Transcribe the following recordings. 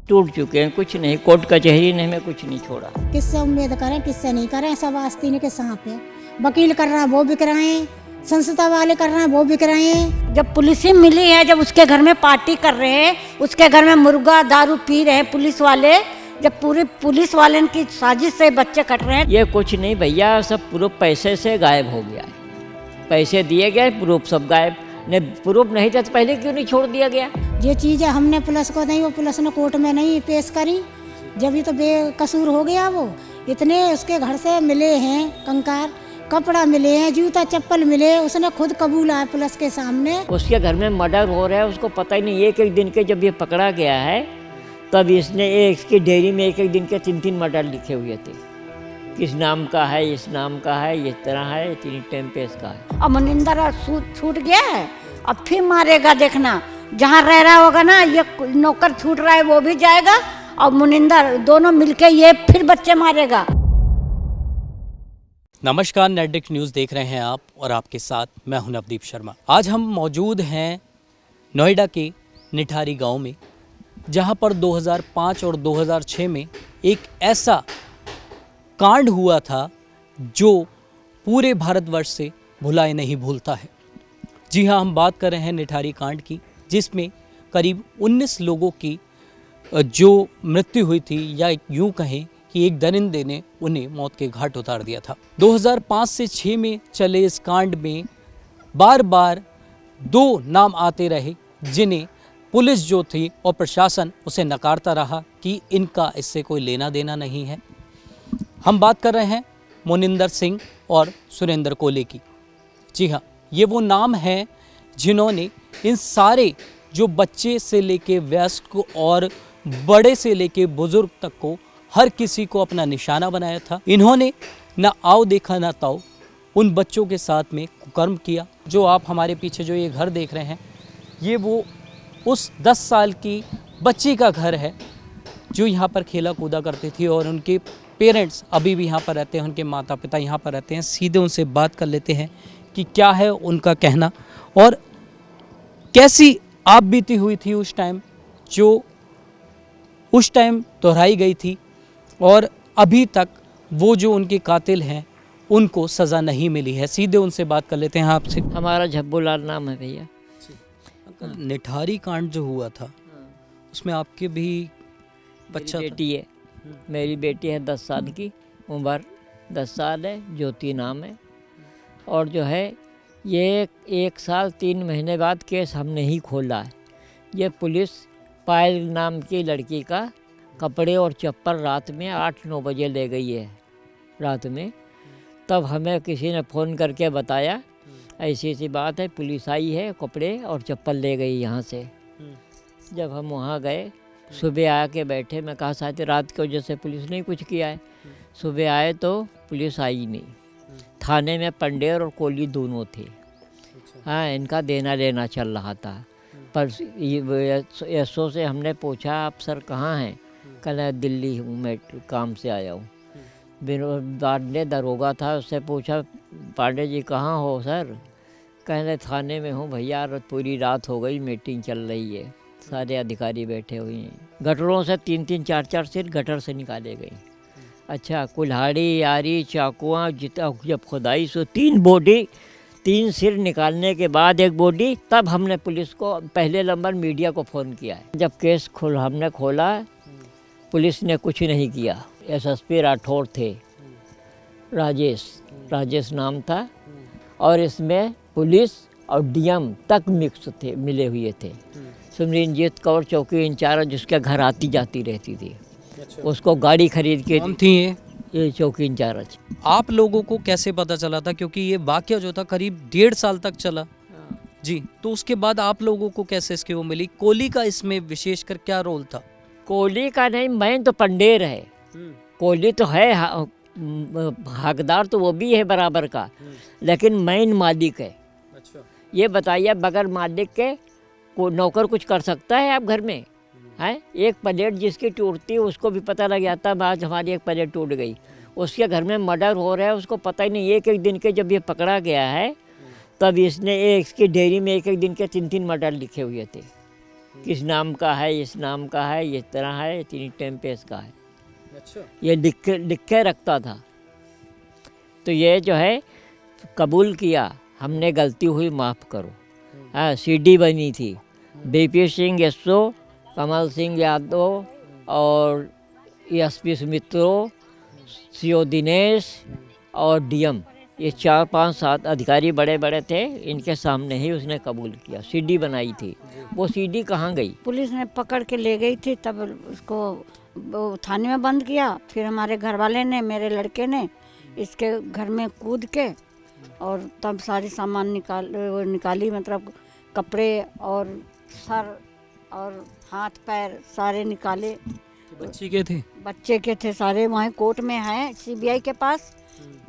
टूट चुके हैं, कुछ नहीं, कोर्ट कचहरी ने हमें कुछ नहीं छोड़ा। किससे उम्मीद करें, किससे नहीं करें, सब आस्तीन के सांप है। वकील कर रहा है वो बिक रहे हैं, संस्था वाले कर रहे हैं वो बिक रहे हैं। जब पुलिस ही मिली है, जब उसके घर में पार्टी कर रहे हैं, उसके घर में मुर्गा दारू पी रहे हैं पुलिस वाले, जब पूरी पुलिस वाले की साजिश से बच्चे कट रहे हैं। ये कुछ नहीं भैया, सब प्रूफ पैसे से गायब हो गया है। पैसे दिए गए, प्रूफ सब गायब। ने प्रूफ नहीं था तो पहले क्यों नहीं छोड़ दिया गया? ये चीज़ हमने पुलिस को नहीं, वो पुलिस ने कोर्ट में नहीं पेश करी, जब ये तो बेकसूर हो गया। वो इतने उसके घर से मिले हैं कंकाल, कपड़ा मिले हैं, जूता चप्पल मिले, उसने खुद कबूला है पुलिस के सामने। उसके घर में मर्डर हो रहा है, उसको पता ही नहीं। एक एक दिन के जब ये पकड़ा गया है तब इसने इसकी डेयरी में एक एक दिन के 3-3 मर्डर लिखे हुए थे। किस नाम का है, इस नाम का है, इस तरह है, 3 टाइम पे इसका है। अब मुनिंदर छूट गया है, अब फिर मारेगा। देखना जहाँ रह रहा होगा ना, ये नौकर छूट रहा है वो भी जाएगा, और मुनिंदर दोनों मिलके ये फिर बच्चे मारेगा। नमस्कार, नेटडिक न्यूज़ देख रहे हैं आप, और आपके साथ मैं हूं नवदीप शर्मा। आज हम मौजूद हैं नोएडा के निठारी गांव में, जहां पर 2005 और 2006 में एक ऐसा कांड हुआ था जो पूरे भारतवर्ष से भुलाए नहीं भूलता है। जी हाँ, हम बात कर रहे हैं निठारी कांड की, जिसमें करीब 19 लोगों की जो मृत्यु हुई थी, या यूँ कहें कि एक दरिंदे ने उन्हें मौत के घाट उतार दिया था। 2005 से 6 में चले इस कांड में बार बार 2 नाम आते रहे, जिन्हें पुलिस जो थी और प्रशासन उसे नकारता रहा कि इनका इससे कोई लेना देना नहीं है। हम बात कर रहे हैं मोनिंदर सिंह और सुरेंद्र कोले की। जी हाँ, ये वो नाम हैं जिन्होंने इन सारे जो बच्चे से लेके वयस्क और बड़े से लेके बुजुर्ग तक को, हर किसी को अपना निशाना बनाया था। इन्होंने ना आओ देखा ना ताओ उन बच्चों के साथ में कुकर्म किया। जो आप हमारे पीछे जो ये घर देख रहे हैं, ये वो उस 10 साल की बच्ची का घर है जो यहाँ पर खेला कूदा करती थी, और उनके पेरेंट्स अभी भी यहाँ पर रहते हैं, उनके माता पिता यहाँ पर रहते हैं। सीधे उनसे बात कर लेते हैं कि क्या है उनका कहना और कैसी आप बीती हुई थी उस टाइम, जो उस टाइम दोहराई गई थी, और अभी तक वो जो उनके कातिल हैं उनको सज़ा नहीं मिली है। सीधे उनसे बात कर लेते हैं आपसे। हमारा झब्बूलाल नाम है भैया। निठारी कांड जो हुआ था उसमें आपके भी बच्चा बेटी है, मेरी बेटी है 10 साल की उम्र, 10 साल है, ज्योति नाम है। और जो है ये 1 साल 3 महीने बाद केस हमने ही खोला है। ये पुलिस पायल नाम की लड़की का कपड़े और चप्पल रात में 8-9 बजे ले गई है रात में। तब हमें किसी ने फ़ोन करके बताया ऐसी ऐसी बात है, पुलिस आई है, कपड़े और चप्पल ले गई यहाँ से। जब हम वहाँ गए, सुबह आके बैठे, मैं कहा शायद रात की वजह से पुलिस ने कुछ किया है। सुबह आए तो पुलिस आई नहीं। थाने में पंडेर और कोली दोनों थे। हाँ, इनका देना लेना चल रहा था। पर एसओ से हमने पूछा आप सर कहाँ हैं? कल दिल्ली हूँ, मैं काम से आया हूँ। पांडे दरोगा था, उससे पूछा पांडे जी कहाँ हो सर? कहने थाने में हूँ भैया, पूरी रात हो गई, मीटिंग चल रही है, सारे अधिकारी बैठे हुए हैं। गटरों से 3-3 4-4 सिर गटर से निकाले गए। अच्छा, कुल्हाड़ी, यारी, चाकुआँ, जितना जब खुदाई सो 3 बॉडी, 3 सिर निकालने के बाद 1 बॉडी, तब हमने पुलिस को पहले नंबर मीडिया को फ़ोन किया है। जब केस हमने खोला, पुलिस ने कुछ नहीं किया। एसएसपी राठौर थे, राजेश नाम था, और इसमें पुलिस और डीएम तक मिक्स थे, मिले हुए थे। सुमरीनजीत कौर चौकी इंचार्ज, जिसके घर आती जाती रहती थी। अच्छा। उसको गाड़ी खरीद के थी ये चौकी इंचार्ज। आप लोगों को कैसे पता चला था, क्योंकि ये वाकया जो था करीब 1.5 साल तक चला जी, तो उसके बाद आप लोगों को कैसे इसकी वो मिली? कोली का इसमें विशेषकर क्या रोल था? कोली का नहीं, मैं तो पंडेर है, कोहली तो है हकदार, तो वो भी है बराबर का, लेकिन मेन मालिक है। अच्छा। ये बताइए, बगैर मालिक के को नौकर कुछ कर सकता है आप घर में? हैं, एक प्लेट जिसकी टूटती है उसको भी पता लग जाता है, आज हमारी एक प्लेट टूट गई, उसके घर में मर्डर हो रहा है, उसको पता ही नहीं। एक एक दिन के जब ये पकड़ा गया है तब इसने इसकी डेयरी में एक एक दिन के 3-3 मर्डर लिखे हुए थे। किस नाम का है, इस नाम का है, ये तरह है, इतनी टाइम पे इसका है, अच्छा। ये लिख के रखता था। तो ये जो है कबूल किया, हमने गलती हुई माफ़ करो। हाँ, सीडी बनी थी, बीपी सिंह यस्सो, कमल सिंह यादव और एसपी सुमित्रो, सीओ दिनेश और डीएम, ये 4 5 7 अधिकारी बड़े बड़े थे, इनके सामने ही उसने कबूल किया। सीडी बनाई थी, वो सीडी कहाँ गई? पुलिस ने पकड़ के ले गई थी, तब उसको वो थाने में बंद किया। फिर हमारे घर वाले ने, मेरे लड़के ने इसके घर में कूद के और तब सारी सामान निकाली, मतलब कपड़े और सर और हाथ पैर सारे निकाले। बच्ची के थे? बच्चे के थे सारे, वहीं कोर्ट में हैं सीबीआई के पास।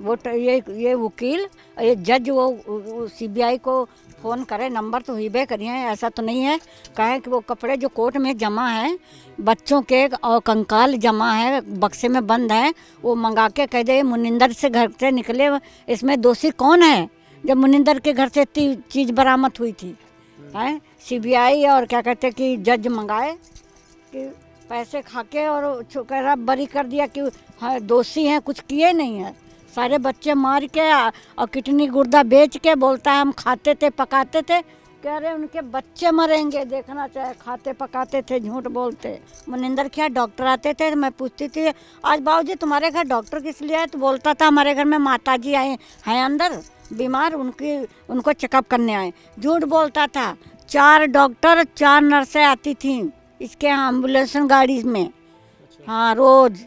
वो ये वकील, ये जज, वो सीबीआई को फ़ोन करे, नंबर तो हुई करिए, ऐसा तो नहीं है, कहें कि वो कपड़े जो कोर्ट में जमा हैं बच्चों के और कंकाल जमा है, बक्से में बंद है, वो मंगा के कह दे मुनिंदर से घर से निकले, इसमें दोषी कौन है जब मुनिंदर के घर से इतनी चीज़ बरामद हुई थी। हैं सीबीआई और क्या कहते कि जज मंगाए कि पैसे खा के और छोकरा बरी कर दिया कि हाँ दोषी हैं, कुछ किए नहीं है। सारे बच्चे मार के और किडनी गुर्दा बेच के बोलता है हम खाते थे पकाते थे, कह रहे उनके बच्चे मरेंगे, देखना चाहे खाते पकाते थे, झूठ बोलते। मनिंदर क्या डॉक्टर आते थे, मैं पूछती थी आज बाबूजी तुम्हारे घर डॉक्टर किस लिए आए, तो बोलता था हमारे घर में माताजी आए हैं अंदर बीमार, उनको चेकअप करने आए। झूठ बोलता था। 4 डॉक्टर 4 नर्सें आती थीं इसके एम्बुलेंस गाड़ी में। हाँ, रोज़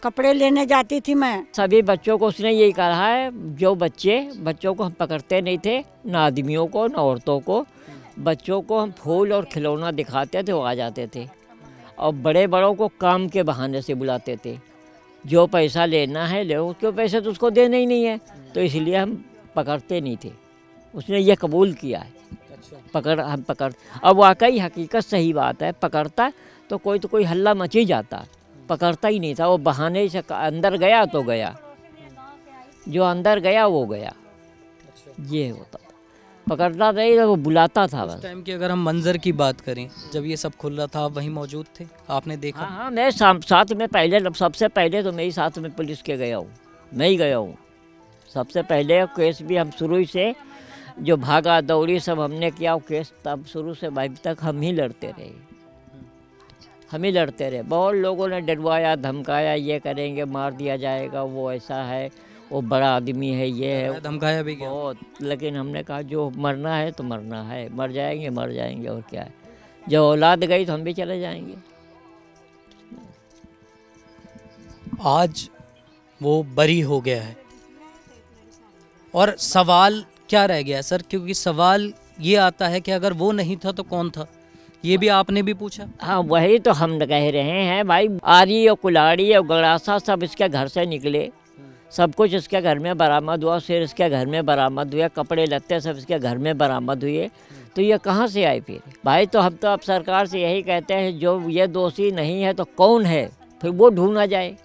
कपड़े लेने जाती थी मैं। सभी बच्चों को उसने यही कहा है, जो बच्चों को हम पकड़ते नहीं थे, ना आदमियों को ना औरतों को, बच्चों को हम फूल और खिलौना दिखाते थे, वो आ जाते थे। और बड़े बड़ों को काम के बहाने से बुलाते थे, जो पैसा लेना है ले, उसके पैसे तो उसको देने ही नहीं है, तो इसलिए हम पकड़ते नहीं थे। उसने ये कबूल किया है। हम पकड़, अब वाकई हकीकत सही बात है, पकड़ता तो कोई हल्ला मच ही जाता, पकड़ता ही नहीं था। वो बहाने से अंदर गया तो गया, जो अंदर गया वो गया, ये होता था। पकड़ता नहीं तो वो बुलाता था बस। टाइम की अगर हम मंजर की बात करें, जब ये सब खुल रहा था आप वहीं मौजूद थे, आपने देखा? हाँ, मैं साथ में पहले, सबसे पहले तो मैं ही साथ में पुलिस के गया हूँ, मैं ही गया हूँ सबसे पहले। केस भी हम शुरू से जो भागा दौड़ी सब हमने किया, वो केस तब शुरू से अभी तक हम ही लड़ते रहे। बहुत लोगों ने डरवाया धमकाया, ये करेंगे मार दिया जाएगा, वो ऐसा है, वो बड़ा आदमी है, ये है, धमकाया भी गया बहुत। लेकिन हमने कहा जो मरना है तो मरना है, मर जाएंगे और क्या है, जब औलाद गई तो हम भी चले जाएंगे। आज वो बरी हो गया है और सवाल क्या रह गया सर? क्योंकि सवाल ये आता है कि अगर वो नहीं था तो कौन था, ये भी आपने भी पूछा। हाँ, वही तो हम कह रहे हैं भाई, आरी और कुल्हाड़ी और गड़ासा सब इसके घर से निकले, सब कुछ इसके घर में बरामद हुआ, सिर इसके घर में बरामद हुए, कपड़े लत्ते सब इसके घर में बरामद हुए, तो ये कहाँ से आए फिर भाई? तो हम तो अब सरकार से यही कहते हैं, जो ये दोषी नहीं है तो कौन है, फिर वो ढूंढा जाए।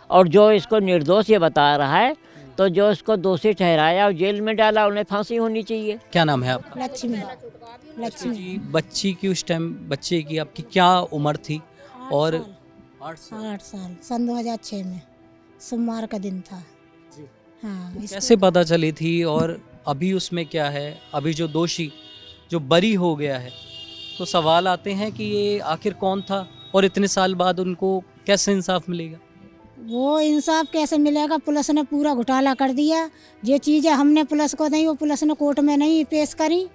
और जो इसको निर्दोष ये बता रहा है, तो जो इसको दोषी ठहराया और जेल में डाला, उन्हें फांसी होनी चाहिए। क्या नाम है आपका? लक्ष्मी जी, बच्ची की उस टाइम, बच्चे की आपकी क्या उम्र थी? और 8 साल, सन 2006 में सोमवार का दिन था। हाँ, कैसे पता चली थी? और अभी उसमें क्या है? अभी जो दोषी जो बरी हो गया है, तो सवाल आते हैं कि ये आखिर कौन था और इतने साल बाद उनको कैसे इंसाफ मिलेगा? वो इंसाफ कैसे मिलेगा? पुलिस ने पूरा घोटाला कर दिया। ये चीज़ें हमने पुलिस को नहीं, वो पुलिस ने कोर्ट में नहीं पेश करी,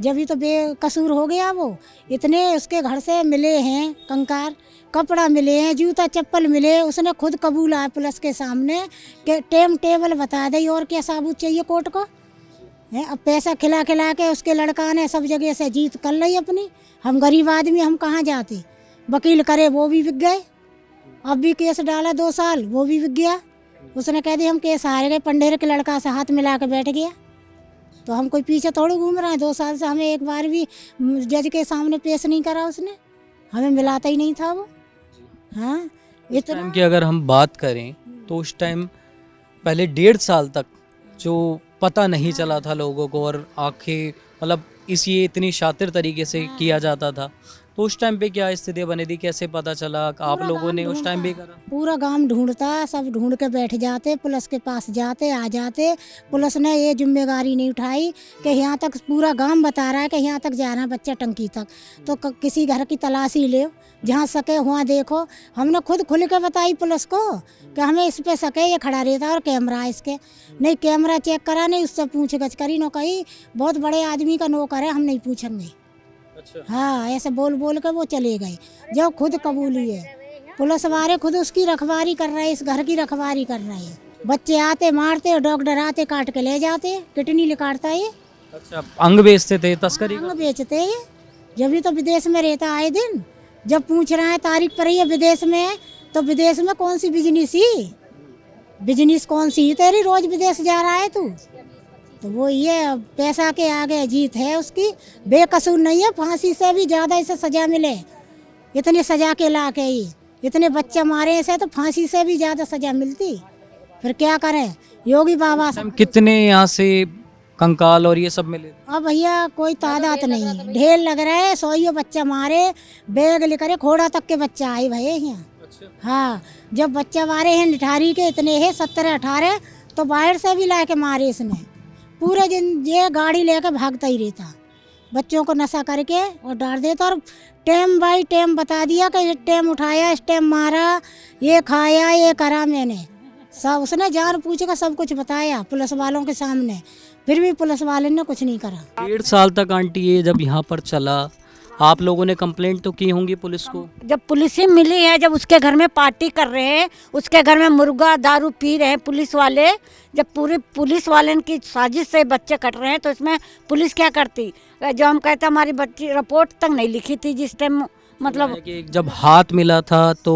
जब ही तो बेकसूर हो गया वो। इतने उसके घर से मिले हैं कंकार, कपड़ा मिले हैं, जूता चप्पल मिले, उसने खुद कबूल आया पुलिस के सामने कि टाइम टेबल बता दे और क्या सबूत चाहिए कोर्ट को है। अब पैसा खिला के उसके लड़का ने सब जगह से जीत कर ली अपनी। हम गरीब आदमी, हम कहाँ जाते? वकील करे वो भी बिक गए, अब भी केस डाला 2 साल, वो भी बिक गया। उसने कह दिया हम केस हारे गए, पंडेर के लड़का से हाथ मिला के बैठ गया। तो हम कोई पीछे थोड़ी घूम रहे हैं, 2 साल से हमें एक बार भी जज के सामने पेश नहीं करा उसने, हमें मिलाता ही नहीं था वो। हाँ, इतना टाइम की अगर हम बात करें तो उस टाइम पहले 1.5 साल तक जो पता नहीं चला था लोगों को, और आंखें मतलब ये इतनी शातिर तरीके से किया जाता था, तो उस टाइम पे क्या स्थिति बनी थी, कैसे पता चला? आप लोगों ने उस टाइम भी करा? पूरा गांव ढूंढता, सब ढूंढ के बैठ जाते, पुलिस के पास जाते, आ जाते। पुलिस ने ये जिम्मेदारी नहीं उठाई कि यहाँ तक, पूरा गांव बता रहा है कि यहाँ तक जाना है बच्चा टंकी तक, तो किसी घर की तलाशी ले, जहाँ सके वहाँ देखो। हमने खुद खुल के बताई पुलिस को कि हमें इस पे सके, ये खड़ा रहता और कैमरा है इसके। नहीं कैमरा चेक करा, नहीं उससे पूछ गछ करी, नो कही बहुत बड़े आदमी का नौकर है, हम नहीं पूछेंगे। अच्छा। हाँ, ऐसे बोल बोल के वो चले गए, जो खुद कबूली है। पुलिस वाले खुद उसकी रखवारी कर रहे हैं, इस घर की रखवारी कर रहे हैं। बच्चे आते मारते, डॉक्टर आते काट के ले जाते, किडनी निकालता है। अच्छा, अंग बेचते थे, तस्करी अंग बेचते हैं। जब भी तो विदेश में रहता आए दिन, जब पूछ रहा है तारीख पर है विदेश में है, तो विदेश में कौन सी बिजनेस कौन सी तेरी, रोज विदेश जा रहा है तू? तो वो ये पैसा के आगे जीत है उसकी, बेकसूर नहीं है। फांसी से भी ज़्यादा इसे सजा मिले, इतनी सजा के ला के ही इतने बच्चे मारे ऐसे, तो फांसी से भी ज़्यादा सजा मिलती। फिर क्या करें, योगी बाबा से कितने यहाँ से कंकाल और ये सब मिले? अब भैया कोई तादाद नहीं, ढेर लग रहा है। 100 बच्चा मारे, बैग लेकर खोड़ा तक के बच्चा आए भैया यहाँ। हाँ, जब बच्चा मारे हैं निठारी के इतने हैं 17-18, तो बाहर से भी ला के मारे इसने। पूरे दिन ये गाड़ी लेकर भागता ही रहता, बच्चों को नशा करके और डाल देता, और टाइम बाई टाइम बता दिया कि इस टाइम उठाया, इस टाइम मारा, ये खाया, ये करा मैंने सब। उसने जान पूछ कर सब कुछ बताया पुलिस वालों के सामने, फिर भी पुलिस वाले ने कुछ नहीं करा। 1.5 साल तक आंटी ये जब यहाँ पर चला, आप लोगों ने कंप्लेंट तो की होंगी पुलिस को? जब पुलिस ही मिली है, जब उसके घर में पार्टी कर रहे हैं, उसके घर में मुर्गा दारू पी रहे हैं पुलिस वाले, जब पूरे पुलिस वाले की साजिश से बच्चे कट रहे हैं, तो इसमें पुलिस क्या करती? जो हम कहते हमारी बच्ची रिपोर्ट तक नहीं लिखी थी जिस टाइम, मतलब कि जब हाथ मिला था तो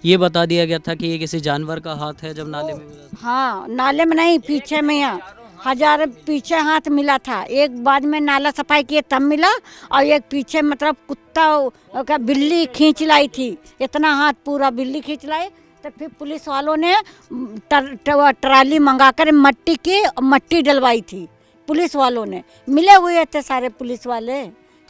ये बता दिया गया था कि ये किसी जानवर का हाथ है, जब नाले में मिला था? हाँ, नाले में नहीं, पीछे में, यहाँ 1000 पीछे हाथ मिला था। एक बाद में नाला सफाई किए तब मिला, और एक पीछे मतलब कुत्ता का बिल्ली खींच लाई थी, इतना हाथ पूरा बिल्ली खींच लाई। तो फिर पुलिस वालों ने ट्राली मंगाकर मट्टी डलवाई थी पुलिस वालों ने, मिले हुए थे सारे पुलिस वाले,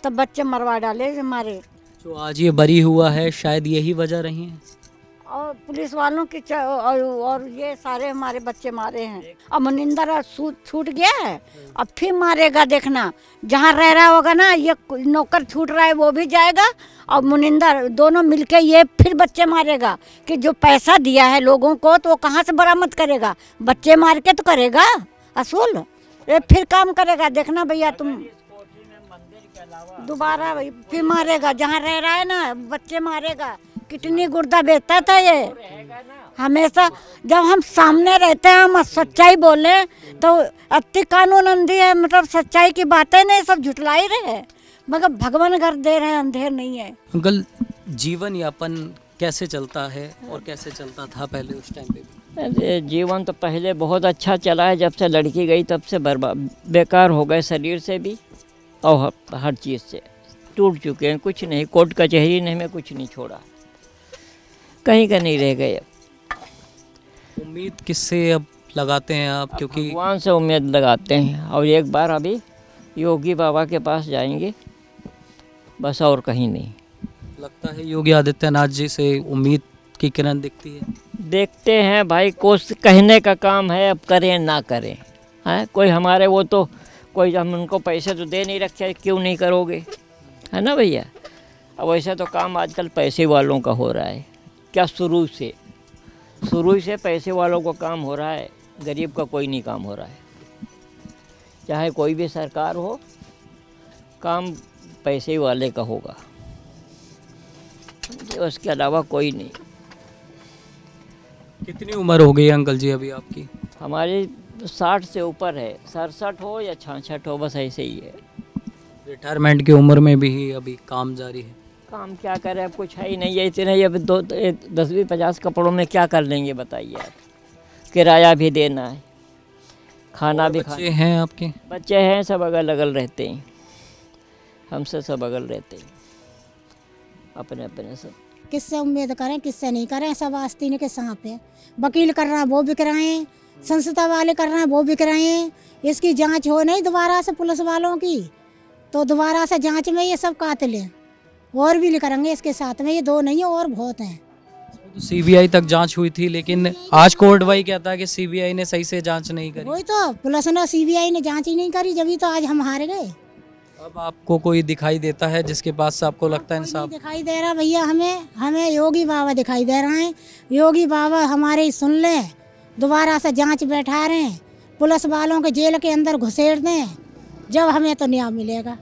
तब बच्चे मरवा डाले हमारे। जो आज ये बरी हुआ है, शायद यही वजह रही है, और पुलिस वालों की और ये सारे हमारे बच्चे मारे हैं। अब मुनिंदर छूट गया है, अब फिर मारेगा, देखना जहाँ रह रहा होगा ना, ये नौकर छूट रहा है वो भी जाएगा, और मुनिंदर दोनों मिलके ये फिर बच्चे मारेगा। कि जो पैसा दिया है लोगों को, तो वो कहाँ से बरामद करेगा? बच्चे मार के तो करेगा असूल, ये फिर काम करेगा। देखना भैया तुम, दोबारा फिर मारेगा, जहाँ रह रहा है ना बच्चे मारेगा। कितनी गुर्दा बेचता था ये हमेशा। जब हम सामने रहते हैं, हम सच्चाई बोले, तो अति कानून अंधी है, मतलब सच्चाई की बातें नहीं, सब झुटला ही रहे, मगर भगवान घर दे रहे हैं, अंधेर नहीं है। अंकल, जीवन यापन कैसे चलता है और कैसे चलता था पहले उस टाइम पे? अरे जीवन तो पहले बहुत अच्छा चला है, जब से लड़की गई तब से बर्बाद बेकार हो गए, शरीर से भी और हर चीज़ से टूट चुके हैं। कुछ नहीं, कोर्ट कचहरी ने हमें कुछ नहीं छोड़ा, कहीं का नहीं रह गए। अब उम्मीद किससे अब लगाते हैं आप? क्योंकि भगवान से उम्मीद लगाते हैं, और एक बार अभी योगी बाबा के पास जाएंगे, बस और कहीं नहीं। लगता है योगी आदित्यनाथ जी से उम्मीद की किरण दिखती है? देखते हैं भाई, कोशिश कहने का काम है, अब करें ना करें, हैं कोई हमारे वो तो कोई, हम उनको पैसे तो दे नहीं रखे, क्यों नहीं करोगे, है ना भैया? अब वैसे तो काम आजकल पैसे वालों का हो रहा है, क्या शुरू से पैसे वालों का काम हो रहा है, गरीब का कोई नहीं काम हो रहा है। चाहे कोई भी सरकार हो, काम पैसे वाले का होगा, उसके अलावा कोई नहीं। कितनी उम्र हो गई अंकल जी अभी आपकी? हमारी 60 से ऊपर है, 67 हो या 66 हो, बस ऐसे ही है। रिटायरमेंट की उम्र में भी अभी काम जारी है? काम क्या करें, अब कुछ है ही नहीं है, इतने ये 10-20-50 कपड़ों में क्या कर लेंगे बताइए आप? किराया भी देना है, खाना भी खाना। बच्चे हैं आपके? बच्चे हैं, सब अगल अगल रहते हैं, हमसे सब अगल रहते हैं, अपने अपने सब। किससे उम्मीद करें, किससे नहीं करें, सब आस्तीन के सांप है। वकील कर रहा है वो बिक रहे हैं, संस्था वाले कर रहे हैं वो बिक रहे हैं। इसकी जांच हो नहीं दोबारा से पुलिस वालों की, तो दोबारा से जांच में ये सब कातिल हैं। और भी करेंगे इसके साथ में, ये 2 नहीं है और बहुत हैं। तो सीबीआई तक जांच हुई थी, लेकिन आज कोर्ट वही कहता है कि सीबीआई ने सही से जांच नहीं करी। वही तो पुलिस ने सीबीआई ने जांच ही नहीं करी, जब तो आज हम हार गए। अब आपको कोई दिखाई देता है जिसके पास से आपको लगता है कोई इंसाफ? नहीं दिखाई दे रहा भैया, हमें योगी बाबा दिखाई दे रहे हैं। योगी बाबा हमारे सुन लें, दोबारा से जांच बैठा रहे हैं, पुलिस वालों के जेल के अंदर घुसेड़ दें, जब हमें तो न्याय मिलेगा।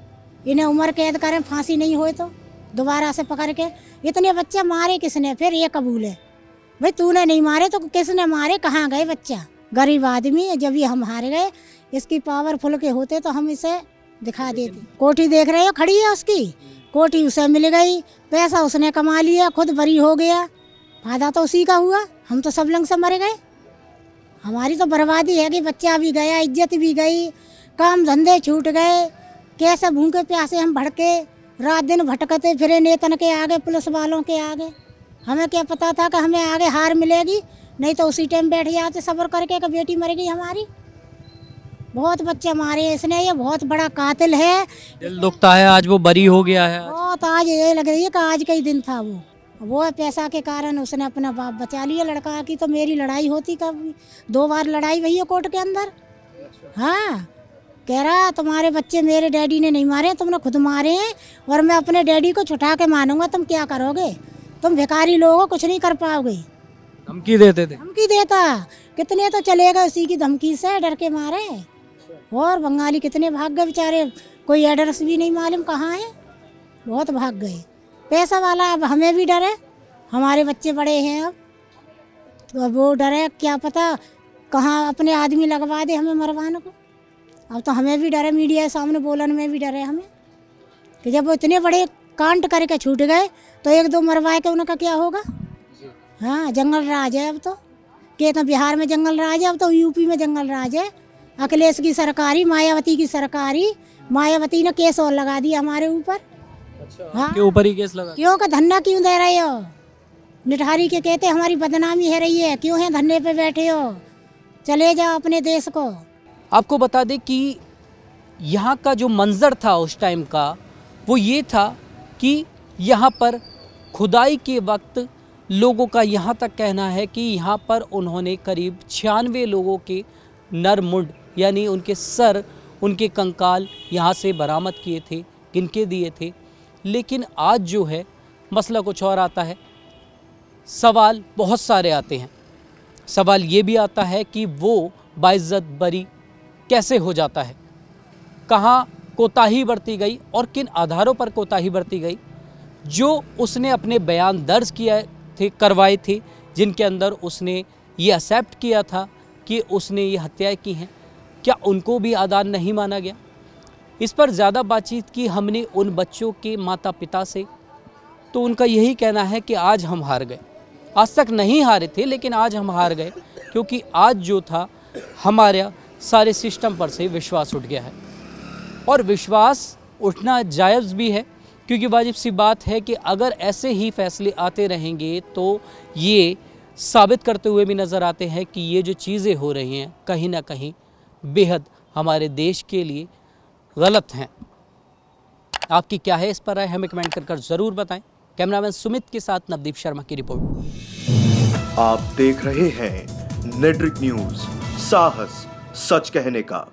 इन्हें उम्र कैद करें, फांसी नहीं हुए तो दोबारा से पकड़ के। इतने बच्चे मारे किसने? फिर ये कबूल है भाई, तूने नहीं मारे तो किसने मारे? कहाँ गए बच्चा? गरीब आदमी है, जब ये हम हार गए। इसकी पावरफुल के होते तो हम इसे दिखा देते। कोठी देख रहे हो खड़ी है उसकी, कोठी उसे मिल गई, पैसा उसने कमा लिया, खुद बरी हो गया, फायदा तो उसी का हुआ। हम तो सब लंग से मर गए। हमारी तो बर्बादी है कि बच्चा भी गया, इज्जत भी गई, काम धंधे छूट गए। कैसे भूखे प्यासे हम भड़के रात दिन भटकते फिरे नेतन के आगे, पुलिस वालों के आगे। हमें क्या पता था कि हमें आगे हार मिलेगी, नहीं तो उसी टाइम बैठ जाते सब्र करके कि बेटी मर गई हमारी। बहुत बच्चे मारे इसने, ये बहुत बड़ा कातिल है। दिल दुखता है, आज वो बरी हो गया है। बहुत आज ये लग रही है कि आज का ही दिन था। वो पैसा के कारण उसने अपना बाप बचा लिया। लड़का की तो मेरी लड़ाई होती कभी 2 बार लड़ाई भैया कोर्ट के अंदर। हाँ, कह रहा तुम्हारे बच्चे मेरे डैडी ने नहीं मारे, तुमने खुद मारे हैं, और मैं अपने डैडी को छुटा के मानूंगा। तुम क्या करोगे? तुम भिखारी लोगो कुछ नहीं कर पाओगे। धमकी देते थे? धमकी देता, कितने तो चले गए उसी की धमकी से, डर के मारे। और बंगाली कितने भाग गए बेचारे, कोई एड्रेस भी नहीं मालूम कहाँ है, बहुत भाग गए। पैसा वाला अब हमें भी डर है, हमारे बच्चे बड़े हैं अब, तो अब वो डर है, क्या पता कहाँ अपने आदमी लगवा दे हमें मरवाने को। अब तो हमें भी डर है, मीडिया के सामने बोलने में भी डर है हमें, कि जब वो इतने बड़े कांड करके छूट गए तो 1-2 मरवाए के उनका क्या होगा। हाँ, जंगल राज है अब तो, कि तो बिहार में जंगल राज है, अब तो यूपी में जंगल राज है। अखिलेश की सरकारी, मायावती की सरकारी, मायावती ने केस और लगा दिया हमारे ऊपर। हाँ, के ऊपर ही केस लगा? क्यों का धन्ना क्यों दे रहे हो? निठारी के कहते हमारी बदनामी है रही है, क्यों है धन्ने पे बैठे हो? चले जाओ अपने देश को। आपको बता दें कि यहाँ का जो मंजर था उस टाइम का, वो ये था कि यहाँ पर खुदाई के वक्त लोगों का यहाँ तक कहना है कि यहाँ पर उन्होंने करीब 96 लोगों के नर मुंड, यानी उनके सर, उनके कंकाल यहाँ से बरामद किए थे, गिनके दिए थे। लेकिन आज जो है मसला कुछ और आता है। सवाल बहुत सारे आते हैं। सवाल ये भी आता है कि वो बाइज्जत बरी कैसे हो जाता है, कहाँ कोताही बरती गई और किन आधारों पर कोताही बरती गई। जो उसने अपने बयान दर्ज करवाए थे, जिनके अंदर उसने ये एक्सेप्ट किया था कि उसने ये हत्याएं की हैं, क्या उनको भी आदान नहीं माना गया? इस पर ज़्यादा बातचीत की हमने उन बच्चों के माता पिता से, तो उनका यही कहना है कि आज हम हार गए। आज तक नहीं हारे थे, लेकिन आज हम हार गए, क्योंकि आज जो था हमारा सारे सिस्टम पर से विश्वास उठ गया है। और विश्वास उठना जायज़ भी है, क्योंकि वाजिब सी बात है कि अगर ऐसे ही फैसले आते रहेंगे तो ये साबित करते हुए भी नज़र आते हैं कि ये जो चीज़ें हो रही हैं कहीं ना कहीं बेहद हमारे देश के लिए गलत हैं। आपकी क्या है इस पर राय, हमें कमेंट कर ज़रूर बताएं। कैमरामैन सुमित के साथ नवदीप शर्मा की रिपोर्ट। आप देख रहे हैं नेट्रिक न्यूज, साहस सच कहने का।